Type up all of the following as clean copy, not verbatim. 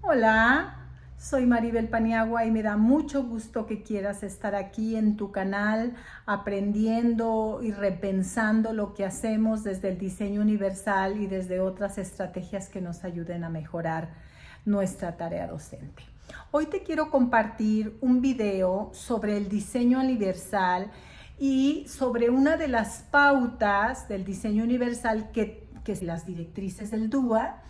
Hola, soy Maribel Paniagua y me da mucho gusto que quieras estar aquí en tu canal aprendiendo y repensando lo que hacemos desde el diseño universal y desde otras estrategias que nos ayuden a mejorar nuestra tarea docente. Hoy te quiero compartir un video sobre el diseño universal y sobre una de las pautas del diseño universal que es las directrices del DUA.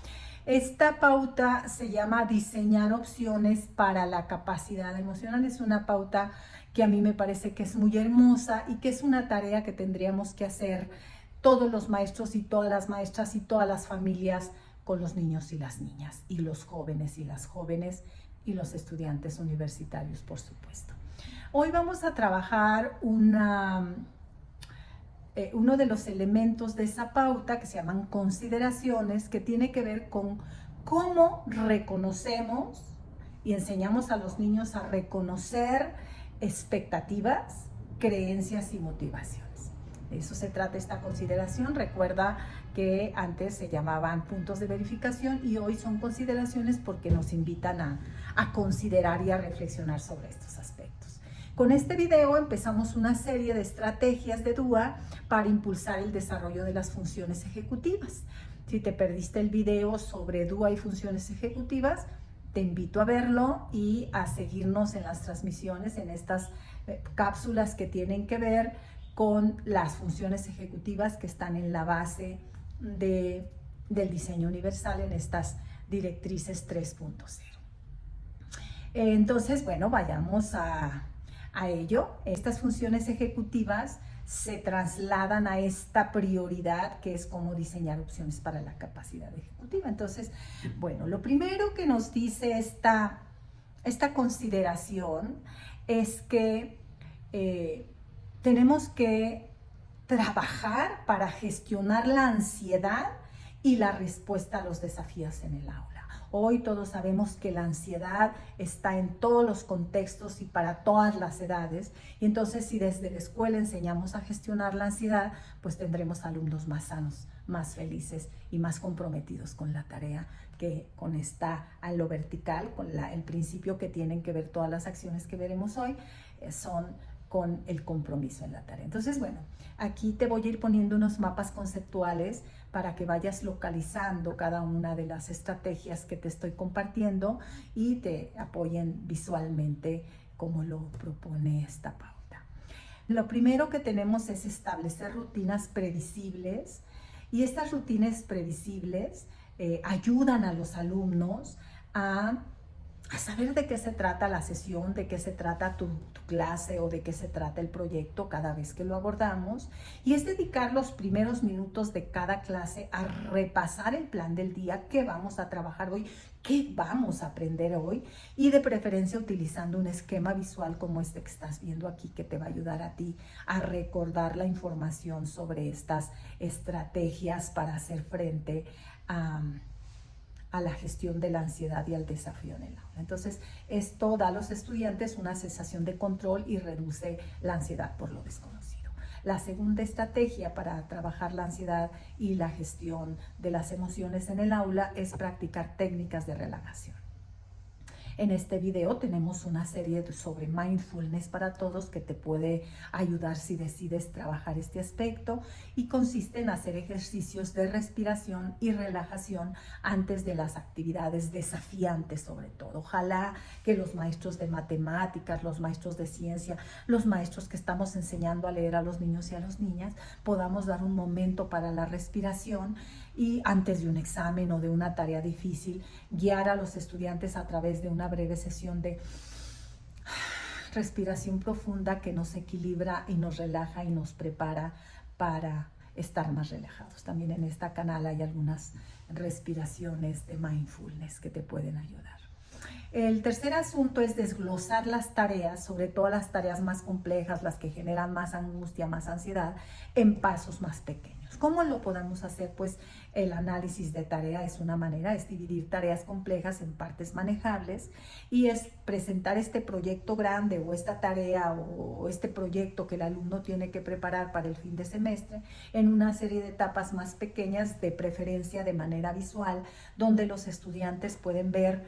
Esta pauta se llama diseñar opciones para la capacidad emocional. Es una pauta que a mí me parece que es muy hermosa y que es una tarea que tendríamos que hacer todos los maestros y todas las maestras y todas las familias con los niños y las niñas y los jóvenes y las jóvenes y los estudiantes universitarios, por supuesto. Hoy vamos a trabajar uno de los elementos de esa pauta que se llaman consideraciones, que tiene que ver con cómo reconocemos y enseñamos a los niños a reconocer expectativas, creencias y motivaciones. De eso se trata esta consideración. Recuerda que antes se llamaban puntos de verificación y hoy son consideraciones porque nos invitan a considerar y a reflexionar sobre estos aspectos. Con este video empezamos una serie de estrategias de DUA para impulsar el desarrollo de las funciones ejecutivas. Si te perdiste el video sobre DUA y funciones ejecutivas, te invito a verlo y a seguirnos en las transmisiones, en estas cápsulas que tienen que ver con las funciones ejecutivas que están en la base del diseño universal en estas directrices 3.0. Entonces, bueno, vayamos a ello. Estas funciones ejecutivas se trasladan a esta prioridad que es cómo diseñar opciones para la capacidad ejecutiva. Entonces, bueno, lo primero que nos dice esta consideración es que tenemos que trabajar para gestionar la ansiedad y la respuesta a los desafíos en el aula. Hoy todos sabemos que la ansiedad está en todos los contextos y para todas las edades. Y entonces, si desde la escuela enseñamos a gestionar la ansiedad, pues tendremos alumnos más sanos, más felices y más comprometidos con la tarea, que con esta a lo vertical, con el principio que tienen que ver todas las acciones que veremos hoy, son con el compromiso en la tarea. Entonces, bueno, aquí te voy a ir poniendo unos mapas conceptuales para que vayas localizando cada una de las estrategias que te estoy compartiendo y te apoyen visualmente como lo propone esta pauta. Lo primero que tenemos es establecer rutinas previsibles, y estas rutinas previsibles ayudan a los alumnos a saber de qué se trata la sesión, de qué se trata tu clase o de qué se trata el proyecto cada vez que lo abordamos. Y es dedicar los primeros minutos de cada clase a repasar el plan del día, qué vamos a trabajar hoy, qué vamos a aprender hoy, y de preferencia utilizando un esquema visual como este que estás viendo aquí, que te va a ayudar a ti a recordar la información sobre estas estrategias para hacer frente a la gestión de la ansiedad y al desafío en el aula. Entonces, esto da a los estudiantes una sensación de control y reduce la ansiedad por lo desconocido. La segunda estrategia para trabajar la ansiedad y la gestión de las emociones en el aula es practicar técnicas de relajación. En este video tenemos una serie sobre mindfulness para todos que te puede ayudar si decides trabajar este aspecto, y consiste en hacer ejercicios de respiración y relajación antes de las actividades desafiantes, sobre todo. Ojalá que los maestros de matemáticas, los maestros de ciencia, los maestros que estamos enseñando a leer a los niños y a las niñas podamos dar un momento para la respiración, y antes de un examen o de una tarea difícil, guiar a los estudiantes a través de una breve sesión de respiración profunda que nos equilibra y nos relaja y nos prepara para estar más relajados. También en este canal hay algunas respiraciones de mindfulness que te pueden ayudar. El tercer asunto es desglosar las tareas, sobre todo las tareas más complejas, las que generan más angustia, más ansiedad, en pasos más pequeños. ¿Cómo lo podemos hacer? Pues el análisis de tarea es una manera, es dividir tareas complejas en partes manejables, y es presentar este proyecto grande o esta tarea o este proyecto que el alumno tiene que preparar para el fin de semestre en una serie de etapas más pequeñas, de preferencia de manera visual, donde los estudiantes pueden ver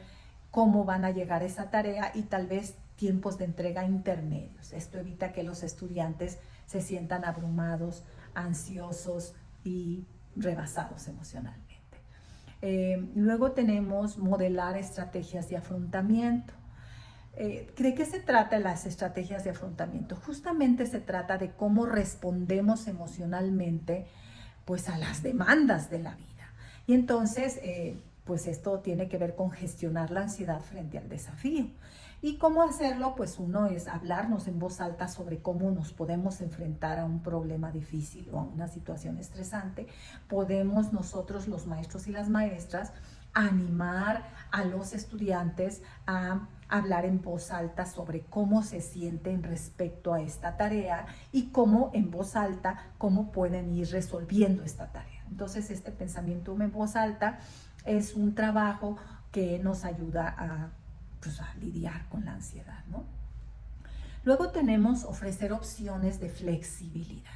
cómo van a llegar a esa tarea y tal vez tiempos de entrega intermedios. Esto evita que los estudiantes se sientan abrumados, ansiosos y rebasados emocionalmente. Luego tenemos modelar estrategias de afrontamiento. ¿De qué se trata las estrategias de afrontamiento? Justamente se trata de cómo respondemos emocionalmente pues a las demandas de la vida. Y entonces, pues esto tiene que ver con gestionar la ansiedad frente al desafío. ¿Y cómo hacerlo? Pues uno es hablarnos en voz alta sobre cómo nos podemos enfrentar a un problema difícil o a una situación estresante. Podemos nosotros, los maestros y las maestras, animar a los estudiantes a hablar en voz alta sobre cómo se sienten respecto a esta tarea y cómo en voz alta, cómo pueden ir resolviendo esta tarea. Entonces, este pensamiento en voz alta es un trabajo que nos ayuda a lidiar con la ansiedad, ¿no? Luego tenemos ofrecer opciones de flexibilidad.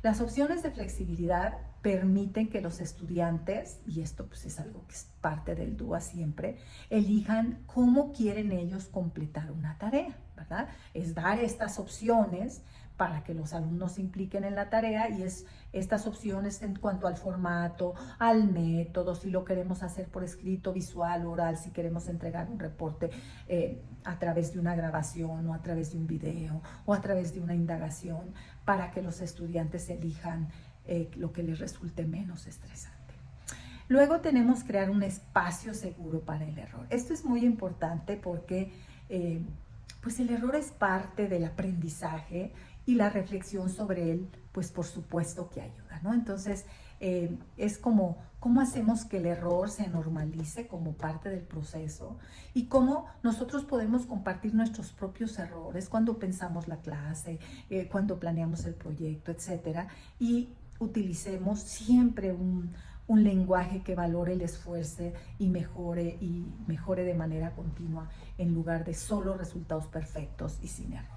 Las opciones de flexibilidad permiten que los estudiantes, y esto pues es algo que es parte del DUA siempre, elijan cómo quieren ellos completar una tarea, ¿verdad? Es dar estas opciones para que los alumnos se impliquen en la tarea y es estas opciones en cuanto al formato, al método, si lo queremos hacer por escrito, visual, oral, si queremos entregar un reporte a través de una grabación o a través de un video o a través de una indagación para que los estudiantes elijan lo que les resulte menos estresante. Luego tenemos crear un espacio seguro para el error. Esto es muy importante porque pues el error es parte del aprendizaje y la reflexión sobre él, pues por supuesto que ayuda, ¿no? Entonces, es como cómo hacemos que el error se normalice como parte del proceso y cómo nosotros podemos compartir nuestros propios errores cuando pensamos la clase, cuando planeamos el proyecto, etcétera, y utilicemos siempre un lenguaje que valore el esfuerzo y mejore de manera continua en lugar de solo resultados perfectos y sin errores.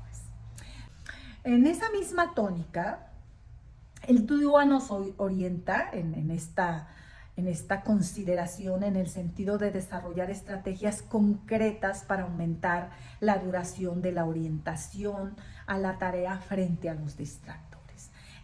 En esa misma tónica, el DUA nos orienta en esta consideración en el sentido de desarrollar estrategias concretas para aumentar la duración de la orientación a la tarea frente a los distractores.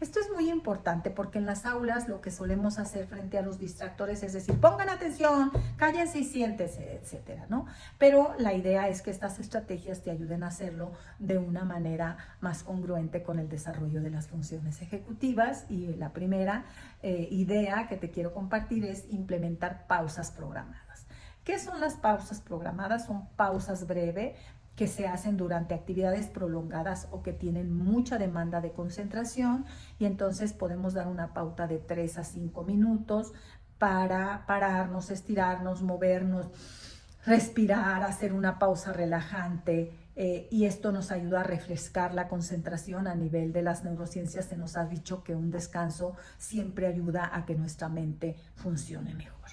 Esto es muy importante porque en las aulas lo que solemos hacer frente a los distractores es decir, pongan atención, cállense y siéntense, etcétera, ¿no? Pero la idea es que estas estrategias te ayuden a hacerlo de una manera más congruente con el desarrollo de las funciones ejecutivas. Y la primera idea que te quiero compartir es implementar pausas programadas. ¿Qué son las pausas programadas? Son pausas breves que se hacen durante actividades prolongadas o que tienen mucha demanda de concentración y entonces podemos dar una pauta de 3 a 5 minutos para pararnos, estirarnos, movernos, respirar, hacer una pausa relajante y esto nos ayuda a refrescar la concentración. A nivel de las neurociencias se nos ha dicho que un descanso siempre ayuda a que nuestra mente funcione mejor.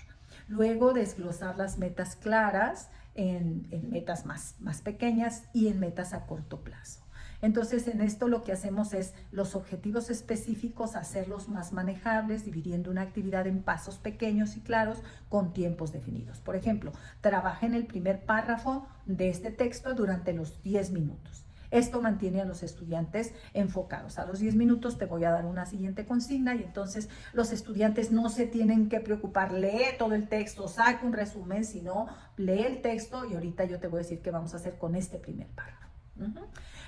Luego desglosar las metas claras en metas más pequeñas y en metas a corto plazo. Entonces, en esto lo que hacemos es los objetivos específicos, hacerlos más manejables, dividiendo una actividad en pasos pequeños y claros con tiempos definidos. Por ejemplo, trabaja en el primer párrafo de este texto durante los 10 minutos. Esto mantiene a los estudiantes enfocados. A los 10 minutos te voy a dar una siguiente consigna y entonces los estudiantes no se tienen que preocupar, lee todo el texto, saca un resumen, sino lee el texto y ahorita yo te voy a decir qué vamos a hacer con este primer párrafo.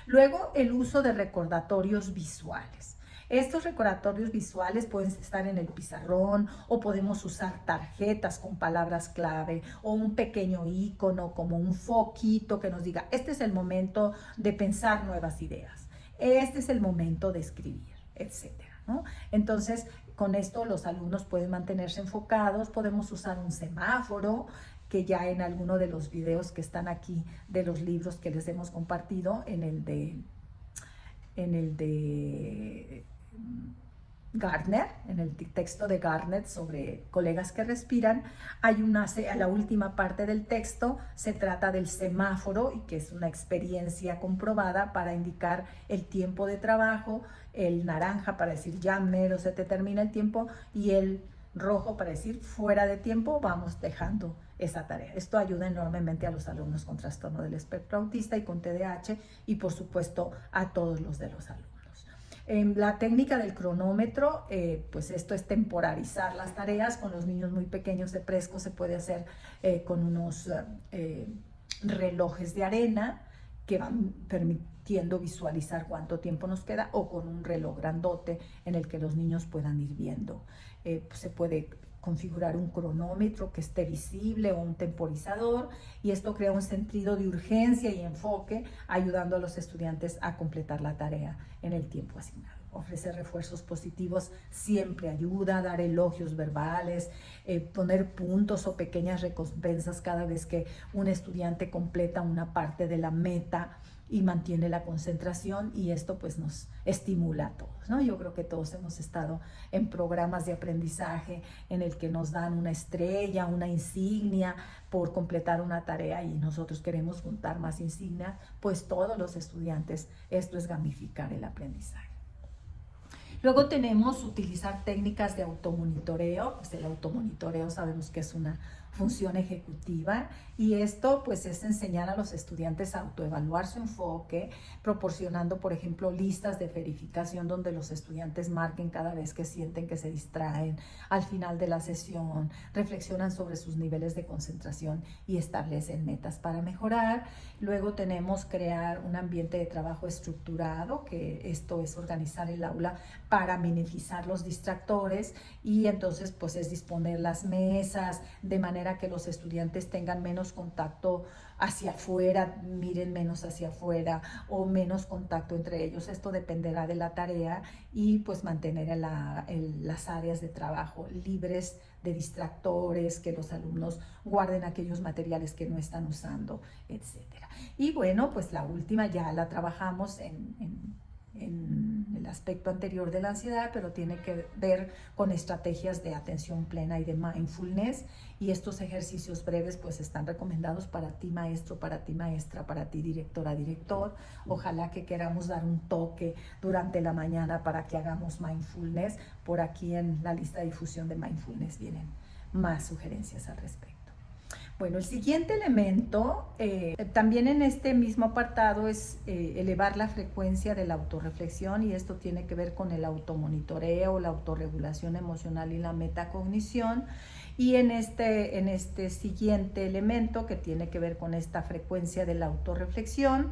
Luego, el uso de recordatorios visuales. Estos recordatorios visuales pueden estar en el pizarrón o podemos usar tarjetas con palabras clave o un pequeño icono como un foquito que nos diga, este es el momento de pensar nuevas ideas, este es el momento de escribir, etcétera, ¿no? Entonces, con esto los alumnos pueden mantenerse enfocados, podemos usar un semáforo, que ya en alguno de los videos que están aquí de los libros que les hemos compartido, en el de Gardner, en el texto de Gardner sobre colegas que respiran, hay a la última parte del texto se trata del semáforo y que es una experiencia comprobada para indicar el tiempo de trabajo, el naranja para decir ya mero se te termina el tiempo y el rojo para decir fuera de tiempo, vamos dejando esa tarea. Esto ayuda enormemente a los alumnos con trastorno del espectro autista y con TDAH y por supuesto a todos los de los alumnos. En la técnica del cronómetro, pues esto es temporalizar las tareas. Con los niños muy pequeños de presco se puede hacer con unos relojes de arena que van permitiendo visualizar cuánto tiempo nos queda, o con un reloj grandote en el que los niños puedan ir viendo. Pues se puede configurar un cronómetro que esté visible o un temporizador, y esto crea un sentido de urgencia y enfoque, ayudando a los estudiantes a completar la tarea en el tiempo asignado. Ofrecer refuerzos positivos siempre ayuda, dar elogios verbales, poner puntos o pequeñas recompensas cada vez que un estudiante completa una parte de la meta y mantiene la concentración, y esto pues nos estimula a todos, ¿no? Yo creo que todos hemos estado en programas de aprendizaje en el que nos dan una estrella, una insignia por completar una tarea, y nosotros queremos juntar más insignias. Pues todos los estudiantes, esto es gamificar el aprendizaje. Luego tenemos utilizar técnicas de automonitoreo. Pues el automonitoreo sabemos que es una función ejecutiva, y esto pues es enseñar a los estudiantes a autoevaluar su enfoque, proporcionando por ejemplo listas de verificación donde los estudiantes marquen cada vez que sienten que se distraen. Al final de la sesión reflexionan sobre sus niveles de concentración y establecen metas para mejorar. Luego tenemos crear un ambiente de trabajo estructurado, que esto es organizar el aula para minimizar los distractores, y entonces pues es disponer las mesas de manera que los estudiantes tengan menos contacto hacia afuera, miren menos hacia afuera, o menos contacto entre ellos. Esto dependerá de la tarea, y pues mantener las áreas de trabajo libres de distractores, que los alumnos guarden aquellos materiales que no están usando, etcétera. Y bueno, pues la última ya la trabajamos en el aspecto anterior de la ansiedad, pero tiene que ver con estrategias de atención plena y de mindfulness, y estos ejercicios breves pues están recomendados para ti maestro, para ti maestra, para ti directora, director. Ojalá que queramos dar un toque durante la mañana para que hagamos mindfulness. Por aquí en la lista de difusión de mindfulness vienen más sugerencias al respecto. Bueno, el siguiente elemento, también en este mismo apartado, es elevar la frecuencia de la autorreflexión, y esto tiene que ver con el automonitoreo, la autorregulación emocional y la metacognición. Y en este siguiente elemento, que tiene que ver con esta frecuencia de la autorreflexión,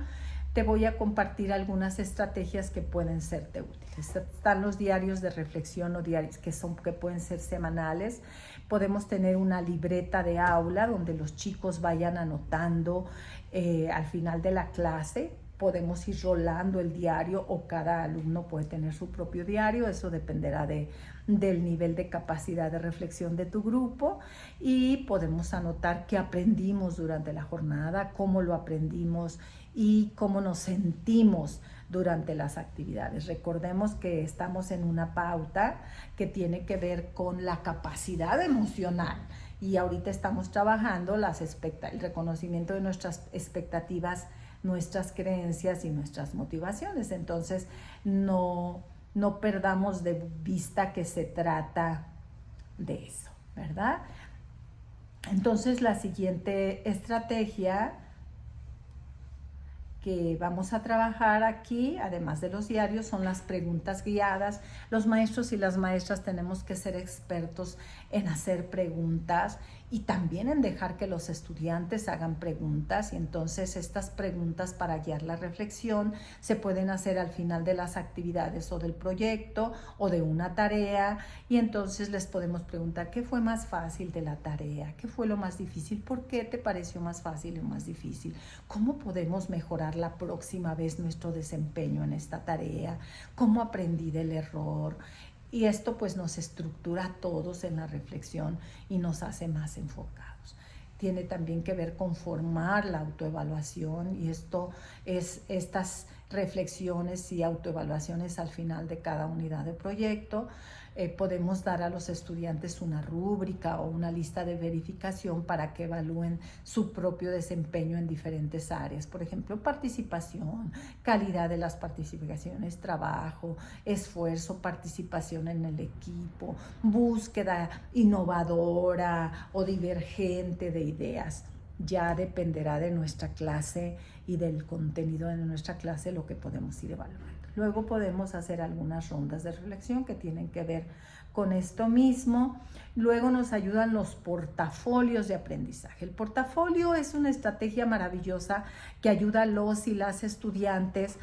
te voy a compartir algunas estrategias que pueden serte útiles. Están los diarios de reflexión o diarios que pueden ser semanales. Podemos tener una libreta de aula donde los chicos vayan anotando al final de la clase. Podemos ir rolando el diario, o cada alumno puede tener su propio diario. Eso dependerá del nivel de capacidad de reflexión de tu grupo, y podemos anotar qué aprendimos durante la jornada, cómo lo aprendimos y cómo nos sentimos durante las actividades. Recordemos que estamos en una pauta que tiene que ver con la capacidad emocional, y ahorita estamos trabajando el reconocimiento de nuestras expectativas, nuestras creencias y nuestras motivaciones. Entonces no perdamos de vista que se trata de eso, ¿verdad? Entonces la siguiente estrategia que vamos a trabajar aquí, además de los diarios, son las preguntas guiadas. Los maestros y las maestras tenemos que ser expertos en hacer preguntas, y también en dejar que los estudiantes hagan preguntas. Y entonces estas preguntas para guiar la reflexión se pueden hacer al final de las actividades o del proyecto o de una tarea, y entonces les podemos preguntar: ¿qué fue más fácil de la tarea? ¿Qué fue lo más difícil? ¿Por qué te pareció más fácil o más difícil? ¿Cómo podemos mejorar la próxima vez nuestro desempeño en esta tarea? ¿Cómo aprendí del error? Y esto pues nos estructura a todos en la reflexión y nos hace más enfocados. Tiene también que ver con formar la autoevaluación, y esto es estas reflexiones y autoevaluaciones al final de cada unidad de proyecto. Podemos dar a los estudiantes una rúbrica o una lista de verificación para que evalúen su propio desempeño en diferentes áreas. Por ejemplo, participación, calidad de las participaciones, trabajo, esfuerzo, participación en el equipo, búsqueda innovadora o divergente de ideas. Ya dependerá de nuestra clase y del contenido de nuestra clase lo que podemos ir evaluando. Luego podemos hacer algunas rondas de reflexión que tienen que ver con esto mismo. Luego nos ayudan los portafolios de aprendizaje. El portafolio es una estrategia maravillosa que ayuda a los y las estudiantes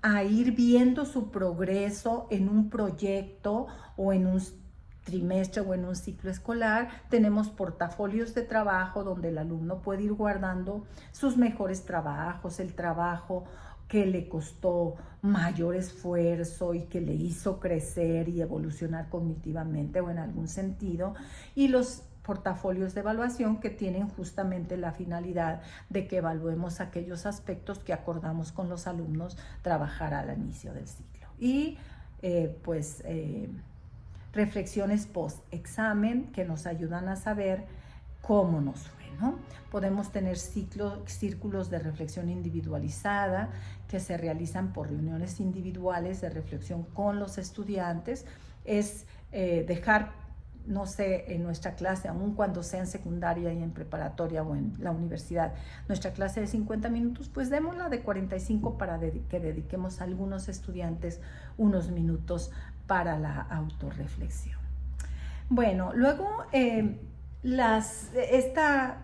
a ir viendo su progreso en un proyecto o en un trimestre o en un ciclo escolar. Tenemos portafolios de trabajo donde el alumno puede ir guardando sus mejores trabajos, el trabajo que le costó mayor esfuerzo y que le hizo crecer y evolucionar cognitivamente o en algún sentido, y los portafolios de evaluación que tienen justamente la finalidad de que evaluemos aquellos aspectos que acordamos con los alumnos trabajar al inicio del ciclo. Y reflexiones post-examen que nos ayudan a saber cómo nos fue, ¿no? Podemos tener círculos de reflexión individualizada que se realizan por reuniones individuales de reflexión con los estudiantes. Es dejar, no sé, en nuestra clase, aun cuando sea en secundaria y en preparatoria o en la universidad, nuestra clase de 50 minutos, pues démosla de 45 para que dediquemos a algunos estudiantes unos minutos para la autorreflexión. Bueno, luego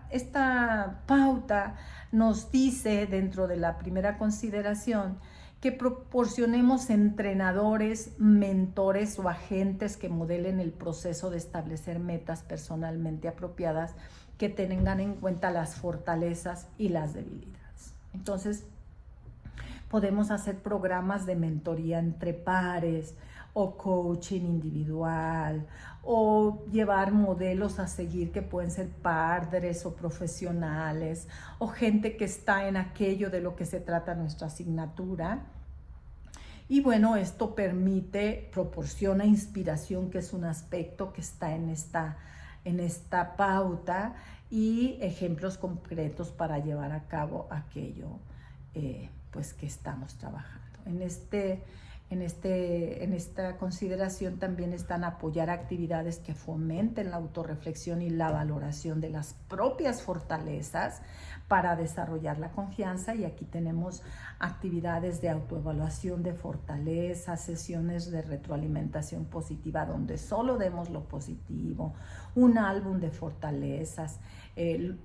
esta pauta nos dice, dentro de la primera consideración, que proporcionemos entrenadores, mentores o agentes que modelen el proceso de establecer metas personalmente apropiadas que tengan en cuenta las fortalezas y las debilidades. Entonces, podemos hacer programas de mentoría entre pares o coaching individual, o llevar modelos a seguir que pueden ser padres o profesionales o gente que está en aquello de lo que se trata nuestra asignatura. Y bueno, esto proporciona inspiración, que es un aspecto que está en esta pauta, y ejemplos concretos para llevar a cabo aquello pues que estamos trabajando. En esta consideración también están apoyar actividades que fomenten la autorreflexión y la valoración de las propias fortalezas para desarrollar la confianza, y aquí tenemos actividades de autoevaluación de fortalezas, sesiones de retroalimentación positiva donde solo demos lo positivo, un álbum de fortalezas, en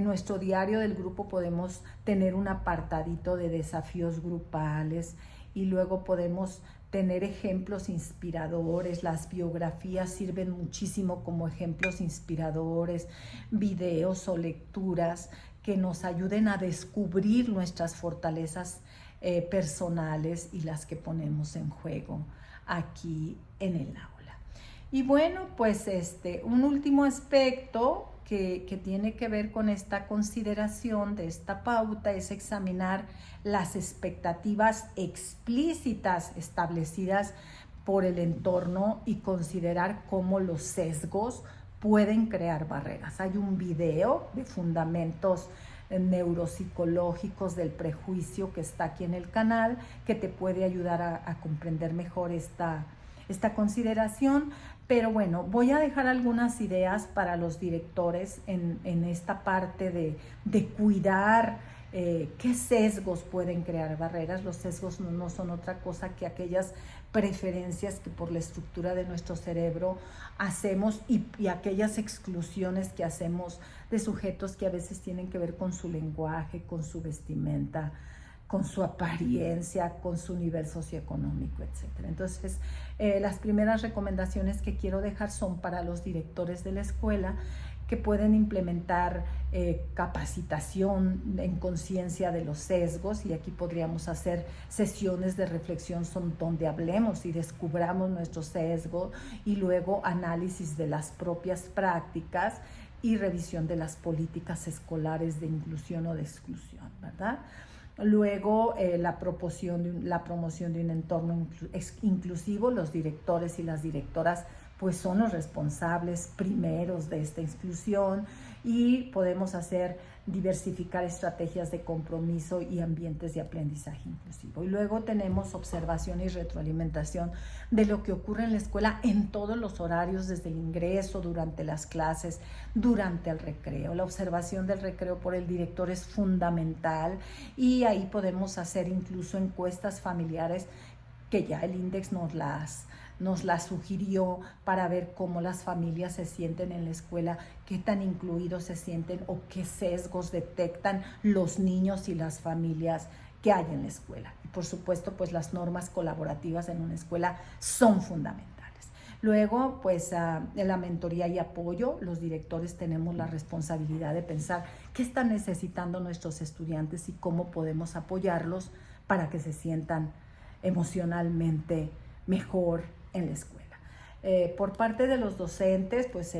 nuestro diario del grupo podemos tener un apartadito de desafíos grupales, y luego podemos tener ejemplos inspiradores. Las biografías sirven muchísimo como ejemplos inspiradores, videos o lecturas que nos ayuden a descubrir nuestras fortalezas personales y las que ponemos en juego aquí en el aula. Y bueno, pues un último aspecto que tiene que ver con esta consideración de esta pauta es examinar las expectativas explícitas establecidas por el entorno y considerar cómo los sesgos pueden crear barreras. Hay un video de fundamentos neuropsicológicos del prejuicio que está aquí en el canal, que te puede ayudar a comprender mejor esta consideración. Pero bueno, voy a dejar algunas ideas para los directores en esta parte de cuidar qué sesgos pueden crear barreras. Los sesgos no son otra cosa que aquellas preferencias que por la estructura de nuestro cerebro hacemos, y aquellas exclusiones que hacemos de sujetos que a veces tienen que ver con su lenguaje, con su vestimenta, con su apariencia, con su nivel socioeconómico, etc. Entonces, las primeras recomendaciones que quiero dejar son para los directores de la escuela, que pueden implementar capacitación en conciencia de los sesgos, y aquí podríamos hacer sesiones de reflexión donde hablemos y descubramos nuestro sesgo, y luego análisis de las propias prácticas y revisión de las políticas escolares de inclusión o de exclusión, ¿verdad? Luego, la promoción de un entorno inclusivo. Los directores y las directoras pues son los responsables primeros de esta inclusión, y podemos diversificar estrategias de compromiso y ambientes de aprendizaje inclusivo. Y luego tenemos observación y retroalimentación de lo que ocurre en la escuela en todos los horarios, desde el ingreso, durante las clases, durante el recreo. La observación del recreo por el director es fundamental, y ahí podemos hacer incluso encuestas familiares que ya el INDEX nos las sugirió, para ver cómo las familias se sienten en la escuela, qué tan incluidos se sienten o qué sesgos detectan los niños y las familias que hay en la escuela. Y por supuesto, pues las normas colaborativas en una escuela son fundamentales. Luego, pues en la mentoría y apoyo, los directores tenemos la responsabilidad de pensar qué están necesitando nuestros estudiantes y cómo podemos apoyarlos para que se sientan emocionalmente mejor en la escuela. Por parte de los docentes, pues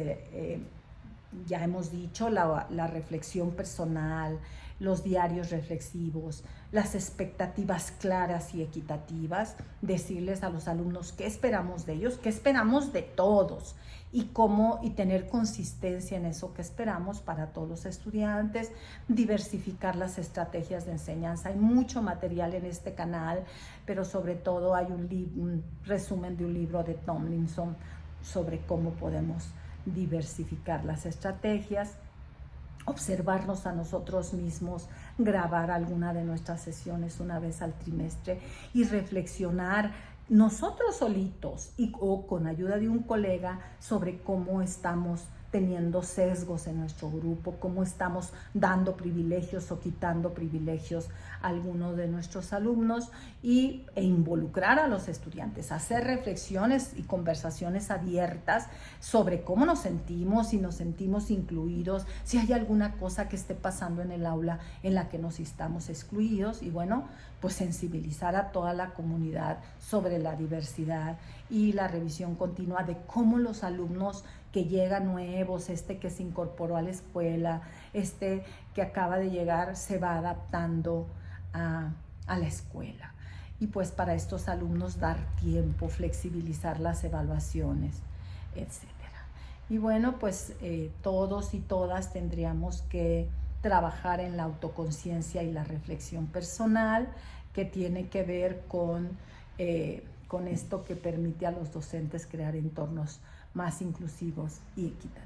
ya hemos dicho, la reflexión personal, los diarios reflexivos, las expectativas claras y equitativas, decirles a los alumnos qué esperamos de ellos, qué esperamos de todos, y tener consistencia en eso que esperamos para todos los estudiantes, diversificar las estrategias de enseñanza. Hay mucho material en este canal, pero sobre todo hay un resumen de un libro de Tomlinson sobre cómo podemos diversificar las estrategias, observarnos a nosotros mismos, grabar alguna de nuestras sesiones una vez al trimestre y reflexionar nosotros solitos o con ayuda de un colega sobre cómo estamos teniendo sesgos en nuestro grupo, cómo estamos dando privilegios o quitando privilegios a algunos de nuestros alumnos, e involucrar a los estudiantes, hacer reflexiones y conversaciones abiertas sobre cómo nos sentimos, si nos sentimos incluidos, si hay alguna cosa que esté pasando en el aula en la que nos estamos excluidos, y bueno, pues sensibilizar a toda la comunidad sobre la diversidad y la revisión continua de cómo los alumnos que llegan nuevos, que se incorporó a la escuela, que acaba de llegar, se va adaptando a la escuela. Y pues para estos alumnos dar tiempo, flexibilizar las evaluaciones, etc. Y bueno, pues todos y todas tendríamos que trabajar en la autoconciencia y la reflexión personal, que tiene que ver con esto que permite a los docentes crear entornos más inclusivos y equitativos.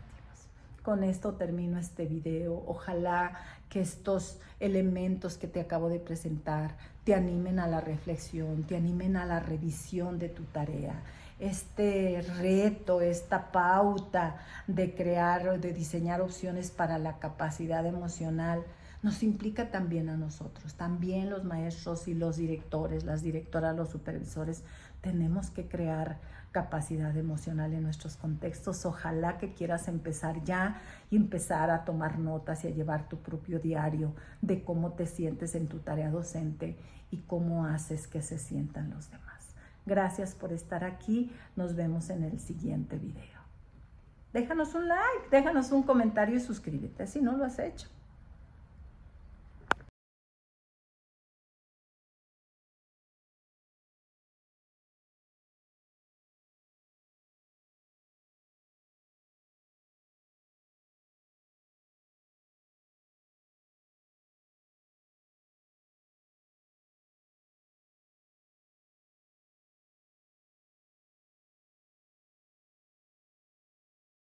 Con esto termino este video. Ojalá que estos elementos que te acabo de presentar te animen a la reflexión, te animen a la revisión de tu tarea. Este reto, esta pauta de diseñar opciones para la capacidad emocional, nos implica también a nosotros, también los maestros y los directores, las directoras, los supervisores. Tenemos que crear capacidad emocional en nuestros contextos. Ojalá que quieras empezar ya y empezar a tomar notas y a llevar tu propio diario de cómo te sientes en tu tarea docente y cómo haces que se sientan los demás. Gracias por estar aquí. Nos vemos en el siguiente video. Déjanos un like, déjanos un comentario y suscríbete si no lo has hecho.